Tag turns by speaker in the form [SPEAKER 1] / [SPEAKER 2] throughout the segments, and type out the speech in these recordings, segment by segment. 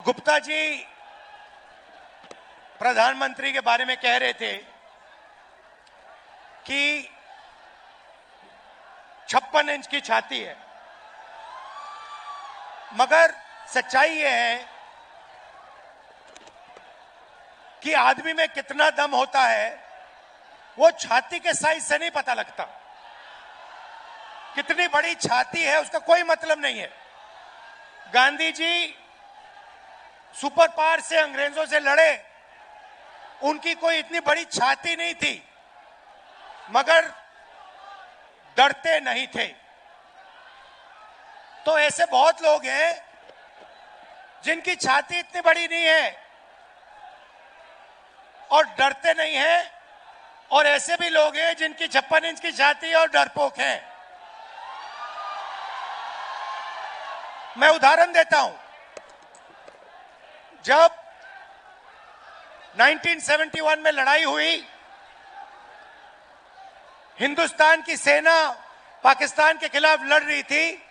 [SPEAKER 1] गुप्ता जी प्रधानमंत्री के बारे में कह रहे थे कि 56 इंच की छाती है, मगर सच्चाई यह है कि आदमी में कितना दम होता है वो छाती के साइज से नहीं पता लगता। कितनी बड़ी छाती है उसका कोई मतलब नहीं है। गांधी जी सुपर पावर से अंग्रेजों से लड़े, उनकी कोई इतनी बड़ी छाती नहीं थी, मगर डरते नहीं थे। तो ऐसे बहुत लोग हैं जिनकी छाती इतनी बड़ी नहीं है और डरते नहीं हैं, और ऐसे भी लोग हैं जिनकी 56 इंच की छाती है और डरपोक हैं। मैं उदाहरण देता हूं। जब 1971 में लड़ाई हुई, हिंदुस्तान की सेना पाकिस्तान के खिलाफ लड़ रही थी,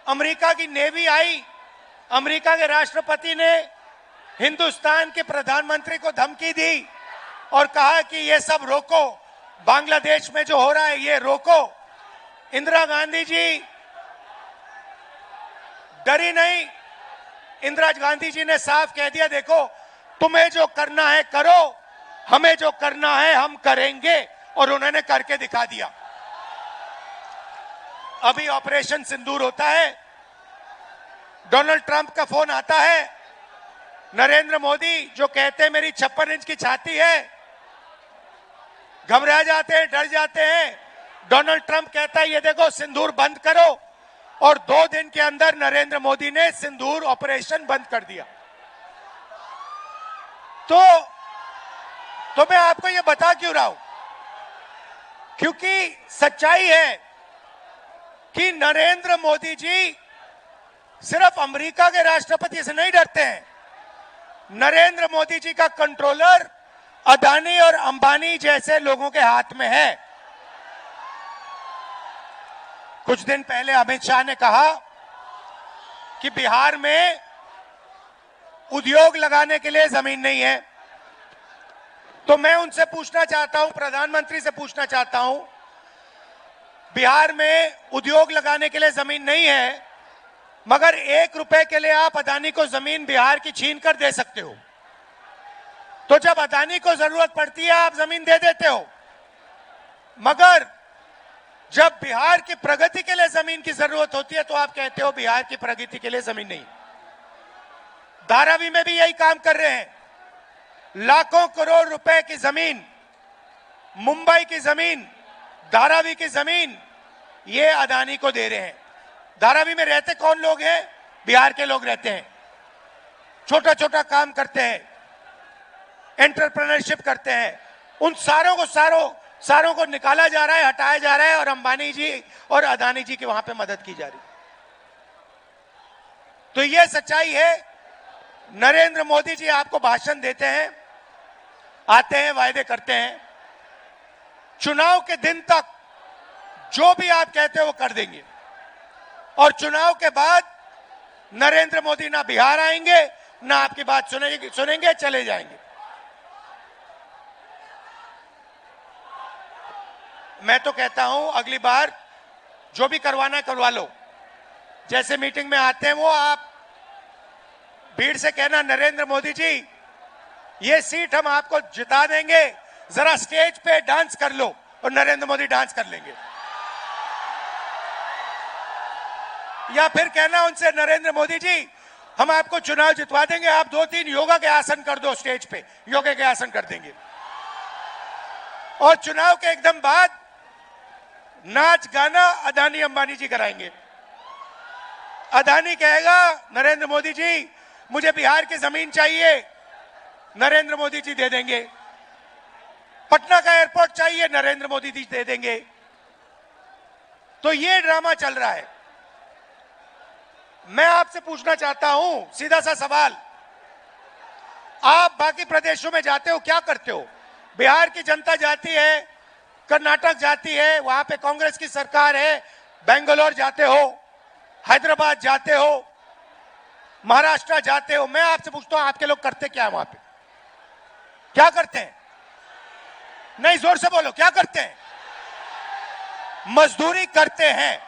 [SPEAKER 1] अमेरिका की नेवी आई, अमेरिका के राष्ट्रपति ने हिंदुस्तान के प्रधानमंत्री को धमकी दी और कहा कि ये सब रोको, बांग्लादेश में जो हो रहा है ये रोको। इंदिरा गांधी जी डरी नहीं। इंदिरा गांधी जी ने साफ कह दिया, देखो तुम्हें जो करना है करो, हमें जो करना है हम करेंगे, और उन्होंने करके दिखा दिया। अभी ऑपरेशन सिंदूर होता है, डोनाल्ड ट्रंप का फोन आता है, नरेंद्र मोदी जो कहते हैं मेरी 56 इंच की छाती है, घबरा जाते हैं, डर जाते हैं। डोनाल्ड ट्रंप कहता है ये देखो सिंदूर बंद करो, और 2 दिन के अंदर नरेंद्र मोदी ने सिंदूर ऑपरेशन बंद कर दिया। तो मैं आपको ये बता क्यों रहा हूं, क्योंकि सच्चाई है कि नरेंद्र मोदी जी सिर्फ अमेरिका के राष्ट्रपति से नहीं डरते हैं। नरेंद्र मोदी जी का कंट्रोलर अदानी और अंबानी जैसे लोगों के हाथ में है। कुछ दिन पहले अमित शाह ने कहा कि बिहार में उद्योग लगाने के लिए जमीन नहीं है। तो मैं उनसे पूछना चाहता हूं, प्रधानमंत्री से पूछना चाहता हूं, बिहार में उद्योग लगाने के लिए जमीन नहीं है, मगर 1 रुपए के लिए आप अदानी को जमीन बिहार की छीन कर दे सकते हो। तो जब अदानी को जरूरत पड़ती है आप जमीन दे देते हो, मगर जब बिहार की प्रगति के लिए जमीन की जरूरत होती है तो आप कहते हो बिहार की प्रगति के लिए जमीन नहीं। धारावी में भी यही काम कर रहे हैं। लाखों करोड़ रुपए की जमीन, मुंबई की जमीन, धारावी की जमीन, ये अदानी को दे रहे हैं। धारावी में रहते कौन लोग हैं? बिहार के लोग रहते हैं, छोटा छोटा काम करते हैं, एंटरप्रेन्योरशिप करते हैं। उन सारों को निकाला जा रहा है, हटाया जा रहा है, और अंबानी जी और अदानी जी की वहां पे मदद की जा रही है। तो यह सच्चाई है। नरेंद्र मोदी जी आपको भाषण देते हैं, आते हैं, वायदे करते हैं, चुनाव के दिन तक जो भी आप कहते हो वो कर देंगे, और चुनाव के बाद नरेंद्र मोदी ना बिहार आएंगे, ना आपकी बात सुनेंगे, चले जाएंगे। मैं तो कहता हूं अगली बार जो भी करवाना है करवा लो। जैसे मीटिंग में आते हैं वो आप भीड़ से कहना, नरेंद्र मोदी जी ये सीट हम आपको जिता देंगे, जरा स्टेज पे डांस कर लो, और नरेंद्र मोदी डांस कर लेंगे। या फिर कहना उनसे, नरेंद्र मोदी जी हम आपको चुनाव जितवा देंगे, आप 2-3 योगा के आसन कर दो स्टेज पे, योगा के आसन कर देंगे। और चुनाव के एकदम बाद नाच गाना अदानी अंबानी जी कराएंगे। अदानी कहेगा, नरेंद्र मोदी जी मुझे बिहार की जमीन चाहिए, नरेंद्र मोदी जी दे देंगे। पटना का एयरपोर्ट चाहिए, नरेंद्र मोदी जी दे देंगे। तो ये ड्रामा चल रहा है। मैं आपसे पूछना चाहता हूं सीधा सा सवाल, आप बाकी प्रदेशों में जाते हो, क्या करते हो? बिहार की जनता जाती है, कर्नाटक जाती है, वहां पे कांग्रेस की सरकार है, बेंगलोर जाते हो, हैदराबाद जाते हो, महाराष्ट्र जाते हो, मैं आपसे पूछता हूं आपके लोग करते क्या है वहां पे? क्या करते हैं? नहीं, जोर से बोलो, क्या करते हैं? मजदूरी करते हैं।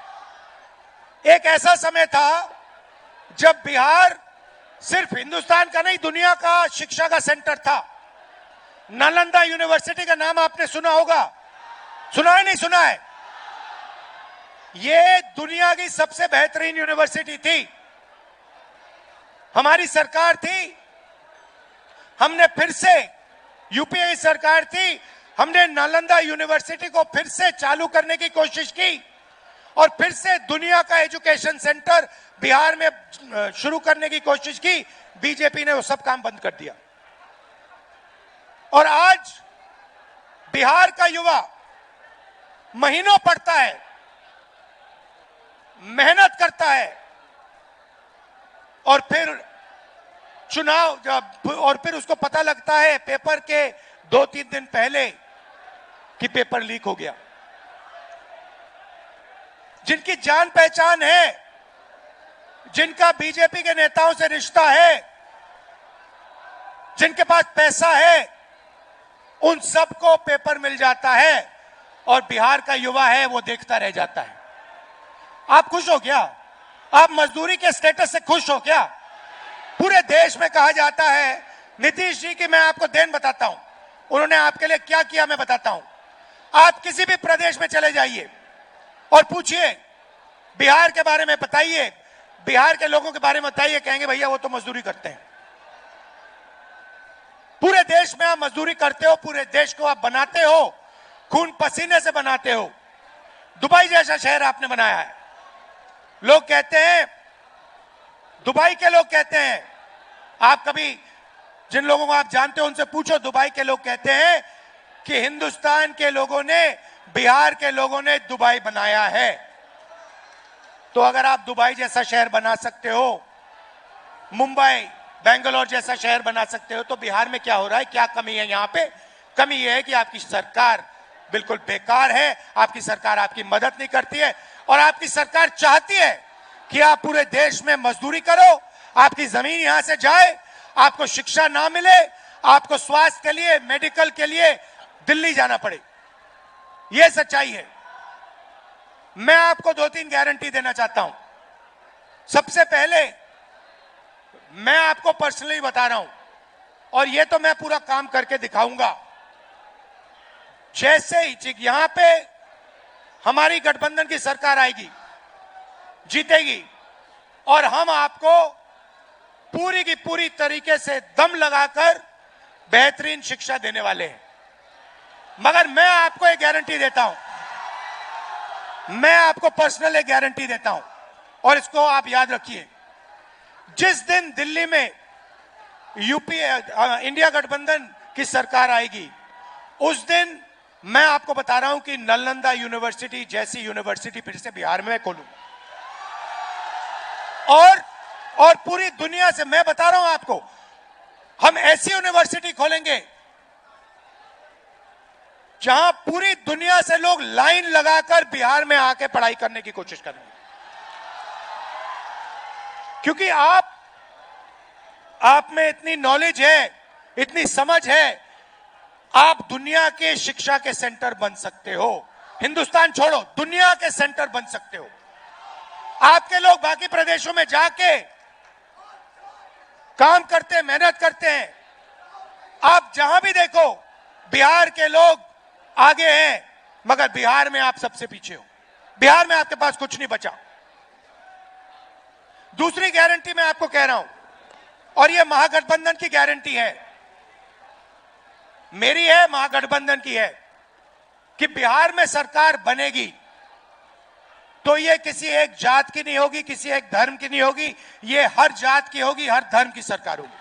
[SPEAKER 1] एक ऐसा समय था जब बिहार सिर्फ हिंदुस्तान का नहीं, दुनिया का शिक्षा का सेंटर था। नालंदा यूनिवर्सिटी का नाम आपने सुना होगा, सुना है नहीं सुना है? ये दुनिया की सबसे बेहतरीन यूनिवर्सिटी थी। हमारी सरकार थी, हमने फिर से, यूपीए की सरकार थी, हमने नालंदा यूनिवर्सिटी को फिर से चालू करने की कोशिश की और फिर से दुनिया का एजुकेशन सेंटर बिहार में शुरू करने की कोशिश की। बीजेपी ने वो सब काम बंद कर दिया और आज बिहार का युवा महीनों पढ़ता है, मेहनत करता है और फिर चुनाव जब, और फिर उसको पता लगता है पेपर के 2-3 दिन पहले कि पेपर लीक हो गया। जिनकी जान पहचान है, जिनका बीजेपी के नेताओं से रिश्ता है, जिनके पास पैसा है, उन सबको पेपर मिल जाता है और बिहार का युवा है वो देखता रह जाता है। आप खुश हो क्या? आप मजदूरी के स्टेटस से खुश हो क्या? पूरे देश में कहा जाता है, नीतीश जी की मैं आपको देन बताता हूं, उन्होंने आपके लिए क्या किया मैं बताता हूं। आप किसी भी प्रदेश में चले जाइए और पूछिए बिहार के बारे में बताइए, बिहार के लोगों के बारे में बताइए, कहेंगे भैया वो तो मजदूरी करते हैं। पूरे देश में आप मजदूरी करते हो, पूरे देश को आप बनाते हो, खून पसीने से बनाते हो। दुबई जैसा शहर आपने बनाया है। लोग कहते हैं, दुबई के लोग कहते हैं, आप कभी जिन लोगों को आप जानते हो उनसे पूछो, दुबई के लोग कहते हैं कि हिंदुस्तान के लोगों ने, बिहार के लोगों ने दुबई बनाया है। तो अगर आप दुबई जैसा शहर बना सकते हो, मुंबई, बेंगलोर जैसा शहर बना सकते हो, तो बिहार में क्या हो रहा है? क्या कमी है यहां पे? कमी यह है कि आपकी सरकार बिल्कुल बेकार है, आपकी सरकार आपकी मदद नहीं करती है और आपकी सरकार चाहती है कि आप पूरे देश में मजदूरी करो, आपकी जमीन यहां से जाए, आपको शिक्षा ना मिले, आपको स्वास्थ्य के लिए, मेडिकल के लिए दिल्ली जाना पड़े। यह सच्चाई है। मैं आपको 2-3 गारंटी देना चाहता हूं। सबसे पहले मैं आपको पर्सनली बता रहा हूं और यह तो मैं पूरा काम करके दिखाऊंगा। जैसे ही यहां पे हमारी गठबंधन की सरकार आएगी, जीतेगी, और हम आपको पूरी की पूरी तरीके से दम लगाकर बेहतरीन शिक्षा देने वाले हैं। मगर मैं आपको एक गारंटी देता हूं, मैं आपको पर्सनल एक गारंटी देता हूं और इसको आप याद रखिए। जिस दिन दिल्ली में यूपीए इंडिया गठबंधन की सरकार आएगी, उस दिन मैं आपको बता रहा हूं कि नालंदा यूनिवर्सिटी जैसी यूनिवर्सिटी फिर से बिहार में खोलूंगा। और पूरी दुनिया से मैं बता रहा हूं आपको, हम ऐसी यूनिवर्सिटी खोलेंगे जहां पूरी दुनिया से लोग लाइन लगाकर बिहार में आके पढ़ाई करने की कोशिश करेंगे। क्योंकि आप में इतनी नॉलेज है, इतनी समझ है, आप दुनिया के शिक्षा के सेंटर बन सकते हो। हिंदुस्तान छोड़ो, दुनिया के सेंटर बन सकते हो। आपके लोग बाकी प्रदेशों में जाके काम करते हैं, मेहनत करते हैं। आप जहां भी देखो बिहार के लोग आगे हैं, मगर बिहार में आप सबसे पीछे हो। बिहार में आपके पास कुछ नहीं बचा। दूसरी गारंटी मैं आपको कह रहा हूं, और यह महागठबंधन की गारंटी है, मेरी है, महागठबंधन की है, कि बिहार में सरकार बनेगी तो ये किसी एक जात की नहीं होगी, किसी एक धर्म की नहीं होगी, ये हर जात की होगी, हर धर्म की सरकार होगी।